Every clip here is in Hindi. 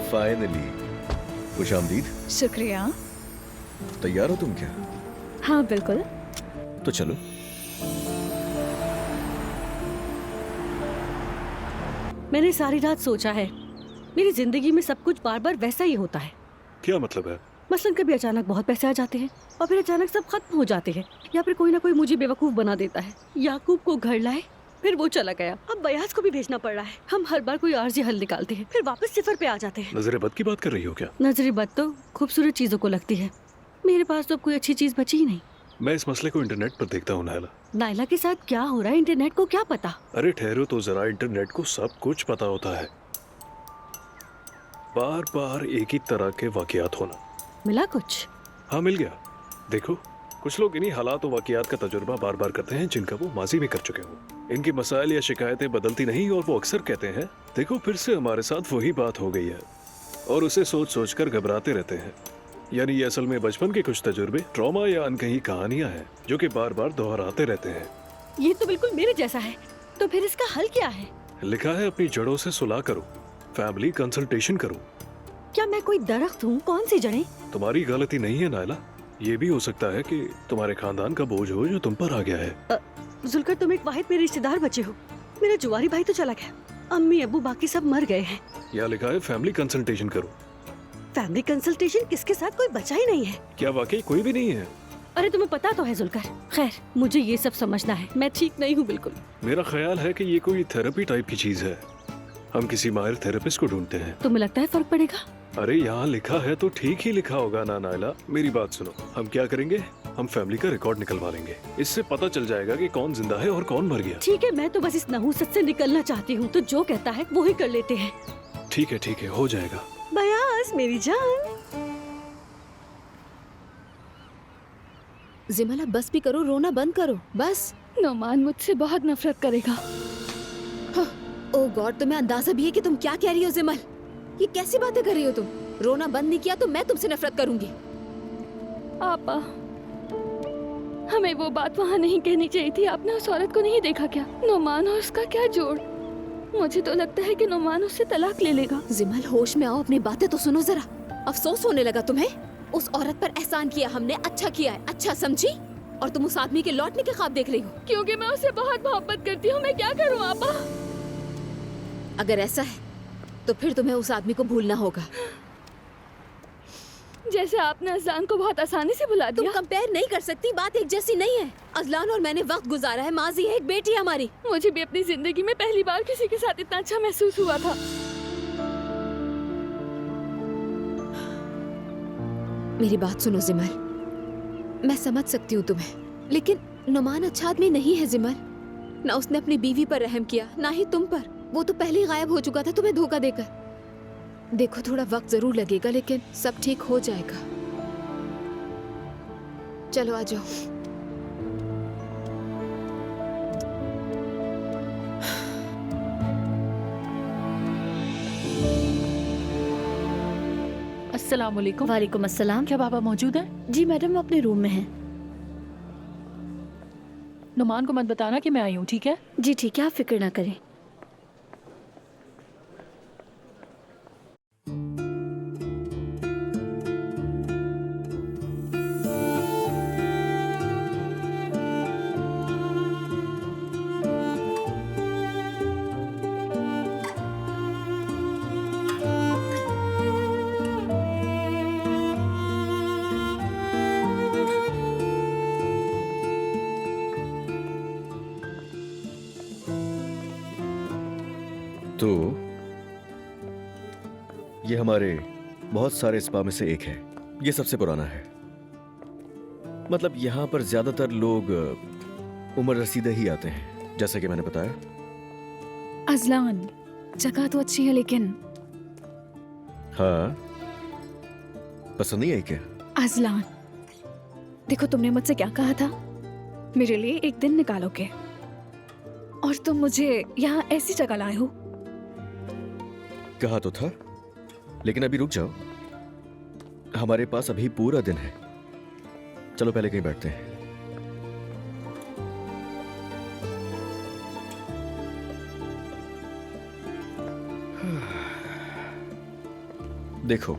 फाइनली। खुशामदीद। शुक्रिया। तैयार हो तुम क्या? हाँ बिल्कुल। तो चलो। मैंने सारी रात सोचा है, मेरी जिंदगी में सब कुछ बार बार वैसा ही होता है। क्या मतलब है? मसलन कभी अचानक बहुत पैसे आ जाते हैं और फिर अचानक सब खत्म हो जाते हैं, या फिर कोई ना कोई मुझे बेवकूफ बना देता है। याकूब को घर लाए, फिर वो चला गया, अब बयास को भी भेजना पड़ रहा है। हम हर बार कोई आर्जी हल निकालते हैं, फिर वापस सिफर पे आ जाते हैं। नजर बद की बात कर रही हो क्या? नजर बद तो खूबसूरत चीजों को लगती है, मेरे पास तो अब कोई अच्छी चीज बची ही नहीं। मैं इस मसले को इंटरनेट पर देखता हूँ नायला। नायला के साथ क्या हो रहा है इंटरनेट को क्या पता? अरे ठहरो तो जरा, इंटरनेट को सब कुछ पता होता है। बार बार एक ही तरह के वाकयात होना। मिला कुछ? हाँ मिल गया। देखो, कुछ लोग इन्हीं हालात और वाकयात का तजुर्बा बार बार करते हैं जिनका वो माजी में कर चुके हो। इनकी मसाइल या शिकायतें बदलती नहीं और वो अक्सर कहते हैं, देखो फिर से हमारे साथ वही बात हो गई है, और उसे सोच सोच कर घबराते रहते हैं। यानी ये असल में बचपन के कुछ तजुर्बे, ट्रॉमा या अनकही कहानियां हैं जो कि बार बार दोहराते रहते हैं। ये तो बिल्कुल मेरे जैसा है। तो फिर इसका हल क्या है? लिखा है, अपनी जड़ों से सुलह करो, फैमिली कंसल्टेशन करो। क्या मैं कोई दरख्त हूँ? कौन सी जड़ें? तुम्हारी गलती नहीं है नायला, ये भी हो सकता है कि तुम्हारे खानदान का बोझ हो जो तुम पर आ गया है। जुलकर, तुम एक वाहिद मेरे रिश्तेदार बचे हो। मेरा जुआरी भाई तो चला गया, अम्मी अब्बू बाकी सब मर गए हैं। यहाँ लिखा है फैमिली कंसल्टेशन करो। फैमिली कंसल्टेशन किसके साथ? कोई बचा ही नहीं है। क्या वाकई कोई भी नहीं है? अरे तुम्हें पता तो है जुलकर। खैर, मुझे ये सब समझना है, मैं ठीक नहीं हूँ बिल्कुल। मेरा ख्याल है कि ये कोई थेरेपी टाइप की चीज है। हम किसी माहिर थेरेपिस्ट को ढूंढते हैं। तुम्हें लगता है फर्क पड़ेगा? अरे यहाँ लिखा है तो ठीक ही लिखा होगा ना नायला। मेरी बात सुनो, हम क्या करेंगे, हम फैमिली का रिकॉर्ड निकलवा लेंगे। इससे पता चल जाएगा कि कौन जिंदा है और कौन मर गया। ठीक है, मैं तो बस इस नहूसत से निकलना चाहती हूँ, तो जो कहता है वो ही कर लेते हैं। ठीक है, हो जाएगा। बयास मेरी जान। जिमला बस भी करो, रोना बंद करो बस। नोमान मुझसे बहुत नफरत करेगा। ओह गॉड, तुम्हें अंदाजा भी है कि तुम क्या कह रही हो जिमल? ये कैसी बातें कर रही हो तुम? रोना बंद नहीं किया तो मैं तुमसे नफरत करूंगी। आपा, हमें वो बात वहाँ नहीं कहनी चाहिए थी। आपने उस औरत को नहीं देखा क्या? नोमान और उसका क्या जोड़? मुझे तो लगता है कि नोमान उससे तलाक ले लेगा। जिमल, होश में आओ, अपनी बातें तो सुनो जरा। अफसोस होने लगा तुम्हें? उस औरत पर एहसान किया हमने, अच्छा किया है, अच्छा समझी, और तुम उस आदमी के लौटने के ख्वाब देख रही हो। क्योंकि मैं उसे बहुत मोहब्बत करती हूँ। मैं क्या करूँ आपा? अगर ऐसा है तो फिर तुम्हें उस आदमी को भूलना होगा। जैसे आपने अजलान को बहुत आसानी से भुला तुम दिया। कंपेयर नहीं कर सकती, बात एक जैसी नहीं है। अजलान और मैंने वक्त गुजारा है, माजी है, एक बेटी है हमारी। मुझे भी अपनी जिंदगी में पहली बार किसी के साथ इतना अच्छा महसूस हुआ था। मेरी बात सुनो जिमल, मैं समझ सकती हूँ तुम्हें, लेकिन नुमान अच्छा आदमी नहीं है जिमल। ना उसने अपनी बीवी पर रहम किया, ना ही तुम पर। वो तो पहले ही गायब हो चुका था तुम्हें धोखा देकर। देखो, थोड़ा वक्त जरूर लगेगा, लेकिन सब ठीक हो जाएगा। चलो आ जाओ। अस्सलाम वालेकुम। वालेकुम अस्सलाम। क्या बाबा मौजूद है? जी मैडम, वो अपने रूम में हैं। नुमान को मत बताना कि मैं आई हूँ, ठीक है? जी ठीक है, आप फिक्र ना करें। तो ये हमारे बहुत सारे स्पा में से एक है। ये सबसे पुराना है। मतलब यहाँ पर ज्यादातर लोग उम्र रसीदे ही आते हैं, जैसे कि मैंने बताया। अजलान, जगह तो अच्छी है लेकिन। हाँ, पसंद नहीं आई क्या? अजलान, देखो तुमने मुझसे क्या कहा था, मेरे लिए एक दिन निकालोगे, और तुम मुझे यहाँ ऐसी जगह लाए हो। कहा तो था, लेकिन अभी रुक जाओ, हमारे पास अभी पूरा दिन है। चलो पहले कहीं बैठते हैं। देखो,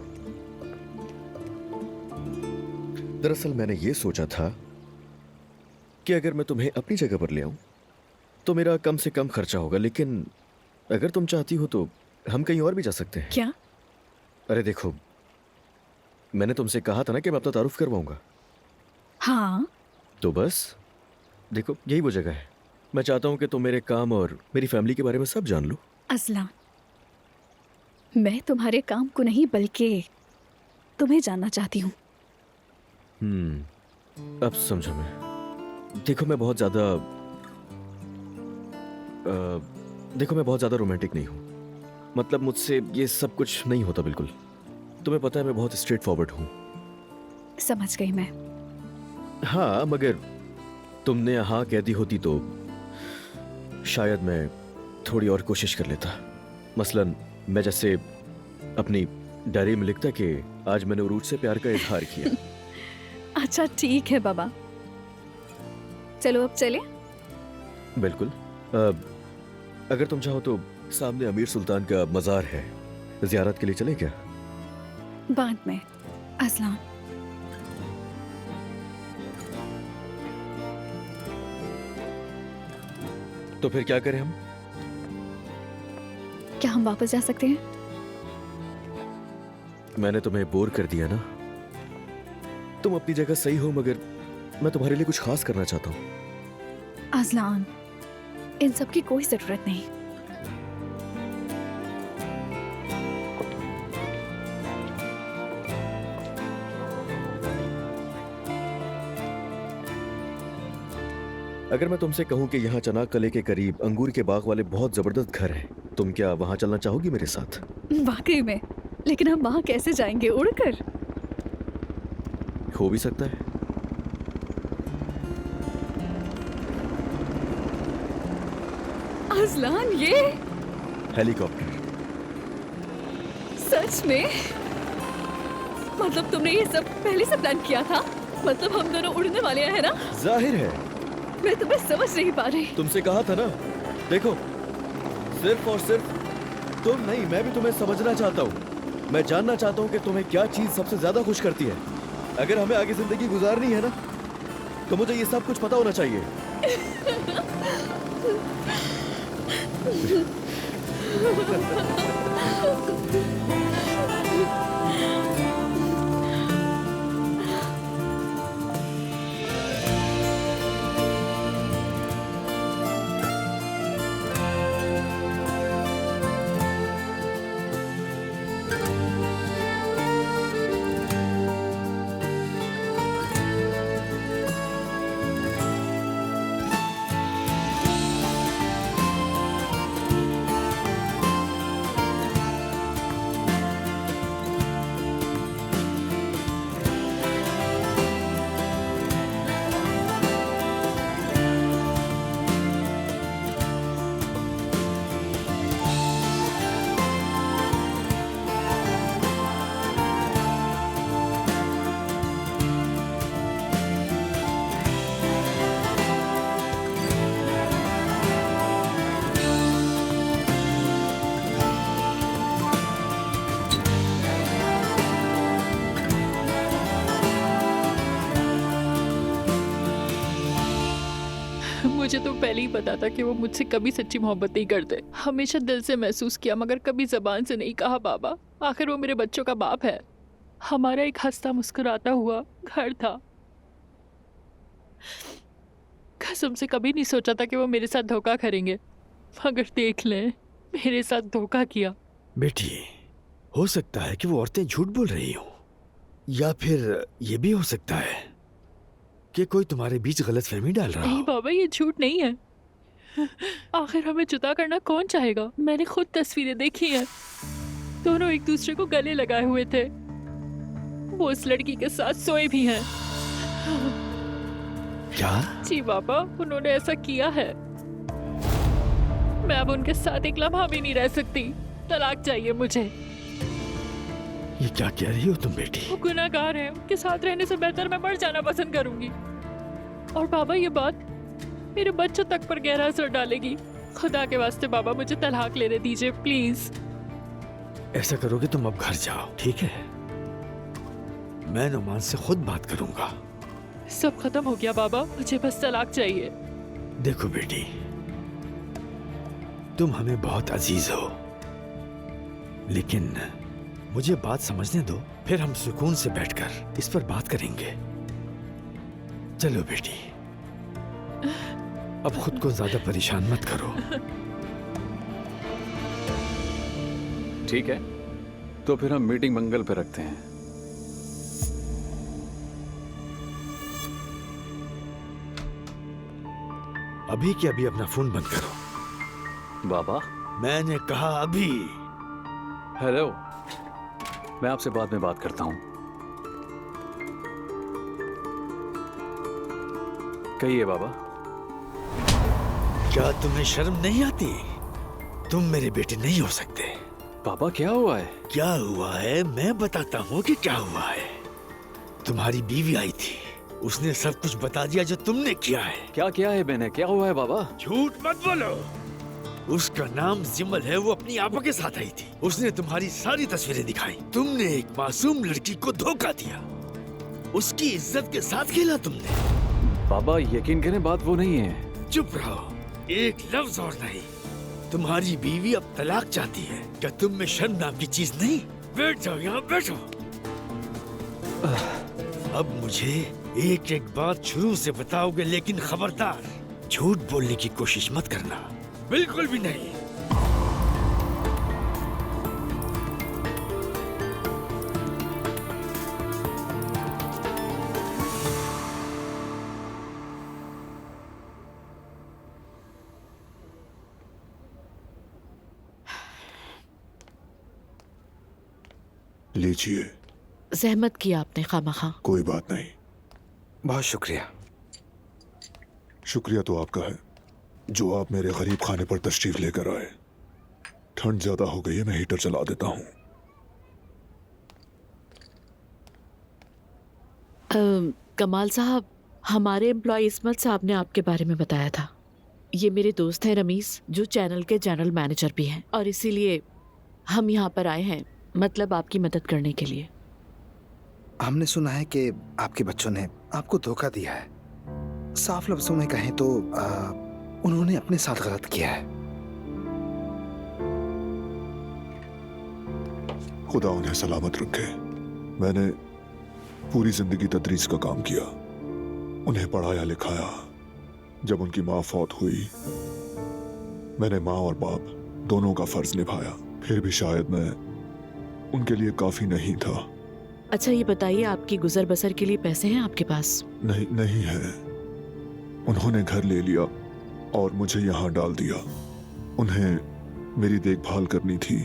दरअसल मैंने ये सोचा था कि अगर मैं तुम्हें अपनी जगह पर ले आऊं तो मेरा कम से कम खर्चा होगा, लेकिन अगर तुम चाहती हो तो हम कहीं और भी जा सकते हैं। क्या? अरे देखो, मैंने तुमसे कहा था ना कि मैं अपना तारुफ करवाऊंगा, हाँ, तो बस देखो यही वो जगह है। मैं चाहता हूं कि तुम मेरे काम और मेरी फैमिली के बारे में सब जान लो। असलान, मैं तुम्हारे काम को नहीं बल्कि तुम्हें जानना चाहती हूँ। अब समझा मैं। देखो मैं बहुत ज़्यादा रोमांटिक नहीं हूँ। मतलब मुझसे ये सब कुछ नहीं होता बिल्कुल। तुम्हें पता है मैं बहुत स्ट्रेट फॉरवर्ड हूँ। समझ गई मैं। हाँ, मगर तुमने हाँ कह दी होती तो शायद मैं थोड़ी और कोशिश कर लेता। मसलन मैं जैसे अपनी डायरी में लिखता कि आज मैंने उरूज से प्यार का इजहार किया। अच्छा ठीक है बाबा, चलो अब चले। बिल्कुल। अगर तुम चाहो तो सामने अमीर सुल्तान का मज़ार है, ज़ियारत के लिए चले क्या? बाद में। असलान, तो फिर क्या करें हम? क्या हम वापस जा सकते हैं? मैंने तुम्हें बोर कर दिया ना। तुम अपनी जगह सही हो, मगर मैं तुम्हारे लिए कुछ खास करना चाहता हूँ। असलान, इन सब की कोई जरूरत नहीं। अगर मैं तुमसे कहूँ कि यहाँ चनाक कले के करीब अंगूर के बाग वाले बहुत जबरदस्त घर हैं, तुम क्या वहाँ चलना चाहोगी मेरे साथ? वाकई में, लेकिन हम वहाँ कैसे जाएंगे? उड़कर? हो भी सकता है। असलान, ये हेलीकॉप्टर। सच में? मतलब तुमने ये सब पहले से प्लान किया था? मतलब हम दोनों उड़ने वाले हैं ना? जाहिर है। मैं तुम्हें समझ नहीं पा रही। तुमसे कहा था ना। देखो, सिर्फ और सिर्फ तुम नहीं, मैं भी तुम्हें समझना चाहता हूँ। मैं जानना चाहता हूँ कि तुम्हें क्या चीज सबसे ज्यादा खुश करती है। अगर हमें आगे जिंदगी गुजारनी है ना, तो मुझे ये सब कुछ पता होना चाहिए। मुझे तो पहले ही पता था कि वो मुझसे कभी सच्ची मोहब्बत नहीं करते। हमेशा दिल से महसूस किया, मगर कभी जबान से नहीं कहा बाबा। आखिर वो मेरे बच्चों का बाप है। हमारा एक हंसता मुस्कुराता हुआ घर था। कसम से कभी नहीं सोचा था कि वो मेरे साथ धोखा करेंगे, मगर देख लें, मेरे साथ धोखा किया। बेटी, हो सकता है कि वो औरतें झूठ बोल रही हों, या फिर ये भी हो सकता है कि कोई तुम्हारे बीच गलतफहमी डाल रहा नहीं हो। बाबा, ये झूठ नहीं है। आखिर हमें जुदा करना कौन चाहेगा? मैंने खुद तस्वीरें देखी हैं। दोनों एक दूसरे को गले लगाए हुए थे। वो उस लड़की के साथ सोए भी हैं। क्या? जी बाबा, उन्होंने ऐसा किया है। मैं अब उनके साथ एक लम्हा भी नहीं रह सकती। तलाक चाहिए मुझे। ये क्या कह रही हो तुम बेटी? वो गुनाहगार है, उनके साथ रहने से बेहतर मैं मर जाना पसंद करूंगी। और बाबा, ये बात मेरे बच्चों तक पर गहरा असर डालेगी। खुदा के वास्ते बाबा, मुझे तलाक लेने दीजिए प्लीज। ऐसा करो कि तुम अब घर जाओ, ठीक है? मैं नुमान से खुद बात करूंगा। सब खत्म हो गया बाबा, मुझे बस तलाक चाहिए। देखो बेटी, तुम हमें बहुत अजीज हो, लेकिन मुझे बात समझने दो, फिर हम सुकून से बैठकर इस पर बात करेंगे। चलो बेटी, अब खुद को ज्यादा परेशान मत करो। ठीक है, तो फिर हम मीटिंग मंगल पे रखते हैं। अभी के अभी अपना फोन बंद करो। बाबा, मैंने कहा अभी। हेलो, मैं आपसे बाद में बात करता हूं। कहिए बाबा। क्या तुम्हें शर्म नहीं आती? तुम मेरे बेटे नहीं हो सकते। बाबा क्या हुआ है? क्या हुआ है मैं बताता हूँ कि क्या हुआ है। तुम्हारी बीवी आई थी, उसने सब कुछ बता दिया जो तुमने किया है। क्या किया है मैंने? क्या हुआ है बाबा? झूठ मत बोलो। उसका नाम जिमल है, वो अपनी आपा के साथ आई थी। उसने तुम्हारी सारी तस्वीरें दिखाई। तुमने एक मासूम लड़की को धोखा दिया, उसकी इज्जत के साथ खेला तुमने। बाबा यकीन करें, बात वो नहीं है। चुप रहो, एक लफ्ज और नहीं। तुम्हारी बीवी अब तलाक चाहती है। क्या तुम में शर्म नाम की चीज नहीं? बैठ जाओ, यहाँ बैठो। अब मुझे एक एक बात शुरू से बताओगे, लेकिन खबरदार झूठ बोलने की कोशिश मत करना, बिल्कुल भी नहीं। लीजिए। जहमत किया आपने खामखा। कोई बात नहीं, बहुत शुक्रिया। शुक्रिया तो आपका है जो आप मेरे गरीब खाने पर तशरीफ लेकर आए। ठंड ज्यादा हो गई है, मैं हीटर चला देता हूँ। कमाल साहब, हमारे एम्प्लॉय इस्मत साहब ने आपके बारे में बताया था। ये मेरे दोस्त हैं रमीज, जो चैनल के जनरल मैनेजर भी हैं, और इसीलिए हम यहाँ पर आए हैं, मतलब आपकी मदद करने के लिए। हमने सुना है कि आपके बच्चों ने आपको धोखा दिया है। साफ लफ्जों में कहें तो उन्होंने अपने साथ गलत किया है। खुदा उन्हें सलामत रखे। मैंने पूरी जिंदगी तदरीस का काम किया, उन्हें पढ़ाया लिखाया। जब उनकी माँ फौत हुई, मैंने माँ और बाप दोनों का फर्ज निभाया। फिर भी शायद मैं उनके लिए काफी नहीं था। अच्छा ये बताइए, आपकी गुजर बसर के लिए पैसे हैं आपके पास? नहीं है। उन्होंने घर ले लिया और मुझे यहाँ डाल दिया। उन्हें मेरी देखभाल करनी थी,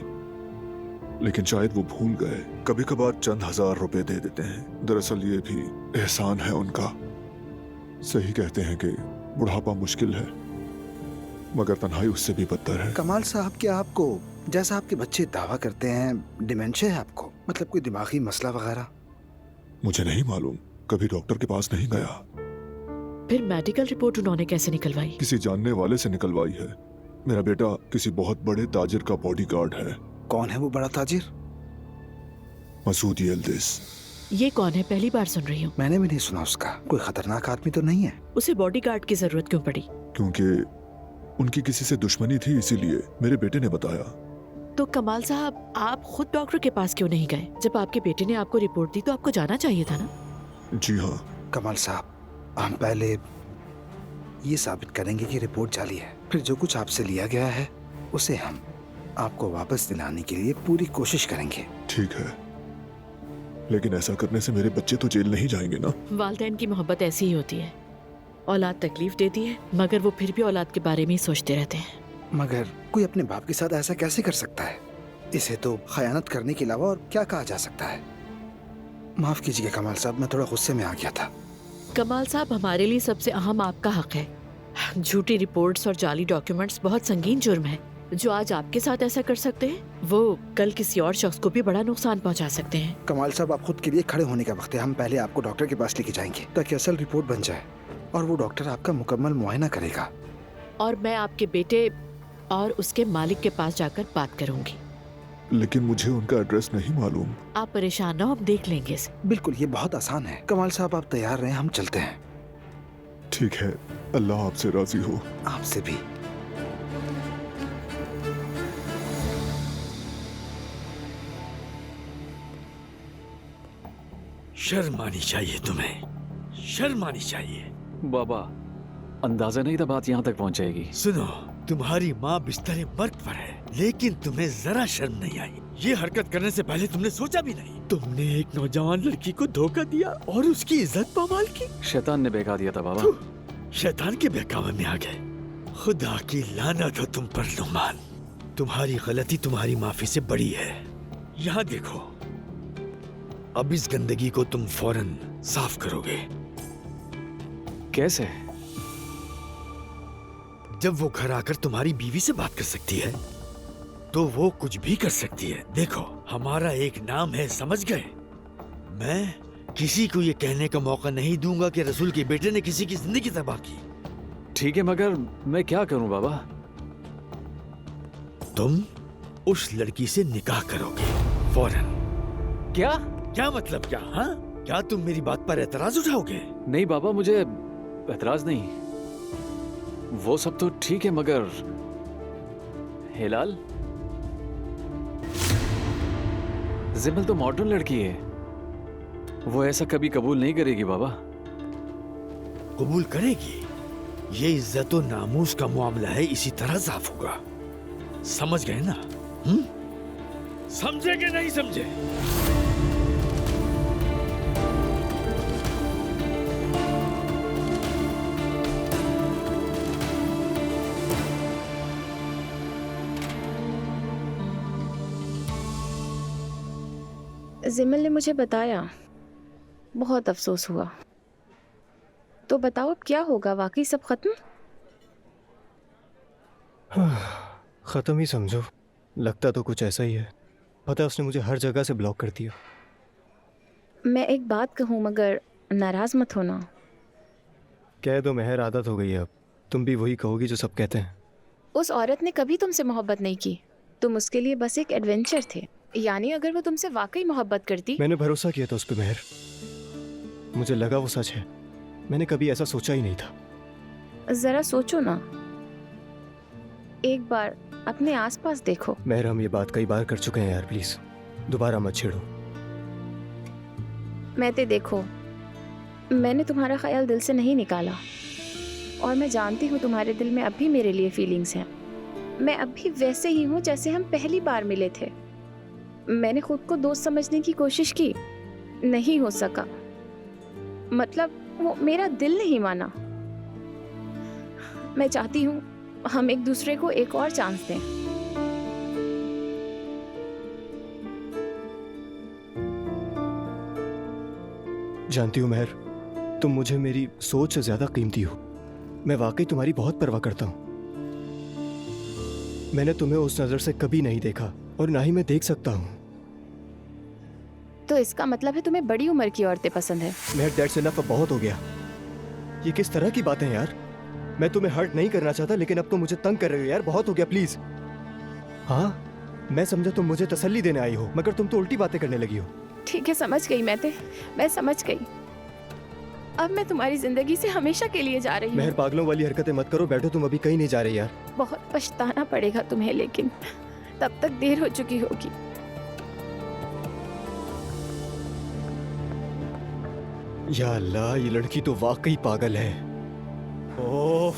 लेकिन शायद वो भूल गए। कभी कभार चंद हजार रुपए दे देते हैं। दरअसल ये भी एहसान है उनका। सही कहते हैं कि बुढ़ापा मुश्किल है, मगर तन्हाई उससे भी बदतर है। कमाल साहब, क्या आपको, जैसा आपके बच्चे दावा करते हैं, डिमेंशिया है आपको? मतलब कोई दिमागी मसला वगैरह? मुझे नहीं मालूम, कभी डॉक्टर के पास नहीं गया। फिर मेडिकल रिपोर्ट उन्होंने कैसे निकलवाई? किसी जानने वाले से निकलवाई है। मेरा बेटा किसी बहुत बड़े ताजिर का बॉडीगार्ड है। कौन है वो बड़ा ताजिर? मसूद यल्दिज। ये कौन है? पहली बार सुन रही हूँ। मैंने भी नहीं सुना उसका। कोई खतरनाक आदमी तो नहीं है? उसे बॉडीगार्ड की जरूरत क्यों पड़ी? क्योंकि उनकी किसी से दुश्मनी थी, इसीलिए मेरे बेटे ने बताया। तो कमाल साहब, आप खुद डॉक्टर के पास क्यों नहीं गए? जब आपके बेटे ने आपको रिपोर्ट दी तो आपको जाना चाहिए था ना? जी हाँ। कमाल साहब, हम पहले ये साबित करेंगे कि रिपोर्ट जाली है, फिर जो कुछ आपसे लिया गया है उसे हम आपको वापस दिलाने के लिए पूरी कोशिश करेंगे। ठीक है, लेकिन ऐसा करने से मेरे बच्चे तो जेल नहीं जाएंगे ना? वालिदैन की मोहब्बत ऐसी ही होती है। औलाद तकलीफ देती है, मगर वो फिर भी औलाद के बारे में ही सोचते रहते हैं। मगर कोई अपने बाप के साथ ऐसा कैसे कर सकता है? इसे तो खयानत करने के अलावा और क्या कहा जा सकता है? माफ कीजिए कमाल साहब, मैं थोड़ा गुस्से में आ गया था। कमाल साहब, हमारे लिए सबसे अहम आपका हक है। झूठी रिपोर्ट्स और जाली डॉक्यूमेंट्स बहुत संगीन जुर्म है। जो आज आपके साथ ऐसा कर सकते हैं, वो कल किसी और शख्स को भी बड़ा नुकसान पहुंचा सकते हैं। कमाल साहब, आप खुद के लिए खड़े होने का वक्त है। हम पहले आपको डॉक्टर के पास लेके जाएंगे ताकि असल रिपोर्ट बन जाए, और वो डॉक्टर आपका मुकम्मल मुआयना करेगा। और मैं आपके बेटे और उसके मालिक के पास जाकर बात करूंगी। लेकिन मुझे उनका एड्रेस नहीं मालूम। आप परेशान ना हो, हम देख लेंगे इसे। बिल्कुल, ये बहुत आसान है। कमाल साहब आप तैयार रहें, हम चलते हैं। ठीक है, अल्लाह आपसे राजी हो। आपसे भी। शर्म आनी चाहिए तुम्हें, शर्म आनी चाहिए। बाबा, अंदाजा नहीं था बात यहाँ तक पहुँच जाएगी। सुनो, तुम्हारी माँ बिस्तर मर्ग पर है, लेकिन तुम्हें जरा शर्म नहीं आई। ये हरकत करने से पहले तुमने सोचा भी नहीं। तुमने एक नौजवान लड़की को धोखा दिया और उसकी इज्जत पामाल की। शैतान ने बहका दिया था बाबा। शैतान के बहकावे में आ गए। खुदा की लानत हो तुम पर नुमान। तुम्हारी गलती तुम्हारी माफी से बड़ी है। यहाँ देखो, अब इस गंदगी को तुम फौरन साफ करोगे। कैसे? जब वो घर आकर तुम्हारी बीवी से बात कर सकती है, तो वो कुछ भी कर सकती है। देखो, हमारा एक नाम है, समझ गए? मैं किसी को ये कहने का मौका नहीं दूंगा कि रसूल के बेटे ने किसी की जिंदगी तबाह की। ठीक है, मगर मैं क्या करूं बाबा? तुम उस लड़की से निकाह करोगे फौरन। क्या? क्या मतलब क्या? हाँ, क्या तुम मेरी बात पर एतराज उठाओगे? नहीं बाबा, मुझे एतराज नहीं, वो सब तो ठीक है, मगर हिलाल, जिमल तो मॉडर्न लड़की है, वो ऐसा कभी कबूल नहीं करेगी बाबा। कबूल करेगी? ये इज्जत और नामूस का मामला है, इसी तरह साफ होगा। समझ गए ना? समझे कि नहीं समझे? जिमल ने मुझे बताया, बहुत अफसोस हुआ। तो बताओ अब क्या होगा? वाकई सब खत्म? ख़त्म ही समझो, लगता तो कुछ ऐसा ही है। पता है, उसने मुझे हर जगह से ब्लॉक कर दिया। मैं एक बात कहूँ, मगर नाराज मत होना। कह दो मेहर, आदत हो गई है अब। तुम भी वही कहोगी जो सब कहते हैं। उस औरत ने कभी तुमसे मोहब्बत नहीं की, तुम उसके लिए बस एक एडवेंचर थे। यानी अगर वो तुमसे वाकई मोहब्बत करती। मैंने भरोसा किया था उस पे मेहर, मुझे लगा वो सच है। मैंने कभी ऐसा सोचा ही नहीं था। जरा सोचो ना, एक बार अपने आसपास देखो। मेहर, हम ये बात कई बार कर चुके हैं यार, प्लीज दोबारा मत छेड़ो। मैं ते देखो, मैंने तुम्हारा ख्याल दिल से नहीं निकाला, और मैं जानती हूँ तुम्हारे दिल में अब भी मेरे लिए फीलिंग्स हैं। मैं अब भी वैसे ही हूँ जैसे हम पहली बार मिले थे। मैंने खुद को दोस्त समझने की कोशिश की, नहीं हो सका। मतलब वो मेरा दिल नहीं माना। मैं चाहती हूँ हम एक दूसरे को एक और चांस दें। जानती हो मेहर, तुम मुझे मेरी सोच से ज्यादा कीमती हो। मैं वाकई तुम्हारी बहुत परवाह करता हूँ। मैंने तुम्हें उस नजर से कभी नहीं देखा, और ना ही मैं देख सकता हूँ। तो इसका मतलब है तुम्हें बड़ी उम्र की औरतें पसंद है? मेहर, दैट्स इनफ, अब बहुत हो गया। ये किस तरह की बातें हैं यार? मैं तुम्हें हर्ट नहीं करना चाहता, लेकिन अब तुम मुझे तंग कर रहे हो यार। बहुत हो गया, प्लीज। हाँ, मैं समझा तुम मुझे तसल्ली देने आई हो, मगर तुम तो उल्टी बातें करने लगी हो। ठीक है, समझ गई मैं समझ गई। अब मैं तुम्हारी जिंदगी से हमेशा के लिए जा रही हूँ। मेहर, पागलों वाली हरकतें मत करो, बैठो, तुम अभी कहीं नहीं जा रही यार। बहुत पछताना पड़ेगा तुम्हें, लेकिन तब तक देर हो चुकी होगी। या अल्लाह, ये लड़की तो वाकई पागल है। ओह,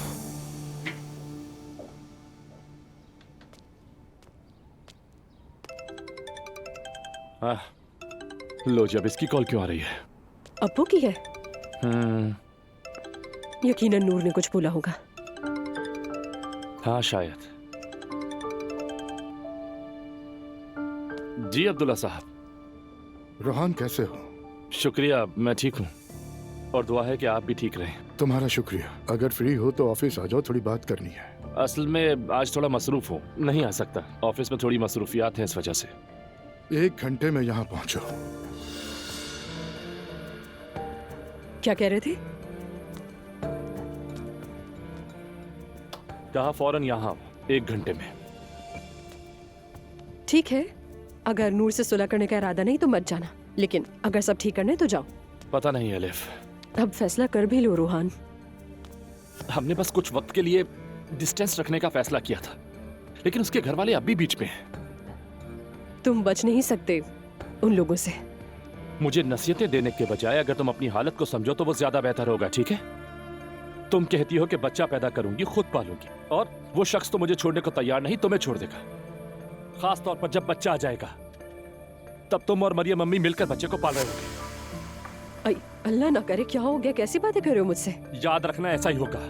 लो जी, अब इसकी कॉल क्यों आ रही है? अब्बू की है। यकीनन नूर ने कुछ बोला होगा। हाँ शायद। जी अब्दुल्ला साहब। रोहान, कैसे हो? शुक्रिया, मैं ठीक हूँ, और दुआ है कि आप भी ठीक रहें। तुम्हारा शुक्रिया। अगर फ्री हो तो ऑफिस आ जाओ, थोड़ी बात करनी है। असल में आज थोड़ा मसरूफ हूँ, नहीं आ सकता। ऑफिस में थोड़ी मसरूफियात हैं, इस वजह से। 1 घंटे में यहाँ पहुँचो। क्या कह रहे थे? कहा फौरन यहाँ 1 घंटे में। ठीक है, अगर नूर से सुलह करने का इरादा नहीं तो मत जाना, लेकिन अगर सब ठीक करने तो जाओ। पता नहीं अलिफ, अब फैसला कर भी लो रोहान। हमने बस कुछ वक्त के लिए डिस्टेंस रखने का फैसला किया था, लेकिन उसके घर वाले अब भी बीच में हैं। तुम बच नहीं सकते उन लोगों से। मुझे नसीहतें देने के बजाय अगर तुम अपनी हालत को समझो तो वो ज्यादा बेहतर होगा, ठीक है? तुम कहती हो कि बच्चा पैदा करूंगी, खुद पालूंगी, और वो शख्स तो मुझे छोड़ने को तैयार नहीं, तुम्हें छोड़ देगा। खास तौर पर जब बच्चा आ जाएगा, तब तुम और मरियम मम्मी मिलकर बच्चे को पाल रहे होगे। अल्लाह ना करे, क्या हो गया? कैसी बातें कर रहे हो मुझसे? याद रखना ऐसा ही होगा।